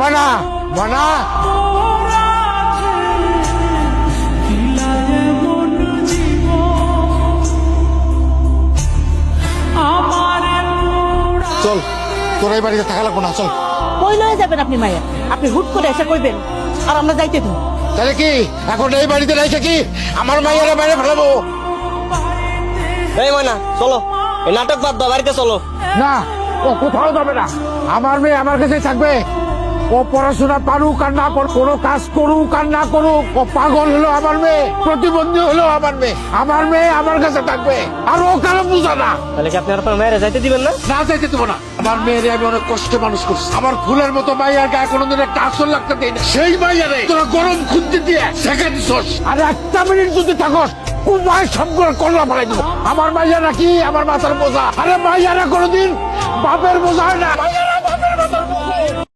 মনা মনা চল, তোর এই বাড়িতে থাকা লাগবো না, চল। কই লয়ে যাবেন আপনি মায়ের? আপনি হুট করে এসে কইবেন আর আমরা যাইতে দিন। তাহলে কি এখন এই বাড়িতে রাইছে কি আমার মাইয়ারা বাইরে ফেলাবো? এই ময়না চলো, এই নাটক বাদ দাও, বাড়িতে চলো। না, ও কোথাও যাবে না। আমার মেয়ে আমার কাছে থাকবে। ও পড়াশোনা পারুক আর না পারুক, কোনো কাজ করুক আর না করুক, ও পাগল হলো আমার মেয়ে, প্রতিবন্ধী হলো আমার মেয়ে। আমার মেয়ে আমার কাছে থাকবে, আর ও কারো বুঝা না। তাহলে কি আপনি আপনার মেয়েরে যাইতে দিবেন না? না যাইতে দেবো না। আমার মেয়েরে আমি অনেক কষ্টে মানুষ করছি। আমার ফুলের মতো মাইয়ার গায়ে কোনোদিন একটা আসর লাগতে দেয় না। সেই মাইয়ারে তোরা গরম খুঁজতে দিয়ে শেখা দিছস। আর একটা মিনিট যদি থাকস কুমায় সবগুলো কল্লা ফেলাই দিব। আমার মাইয়া নাকি আমার মাথার বোঝা? আরে মাইয়ারা কোনোদিন বাপের বোঝা হয় না। মাইয়ারা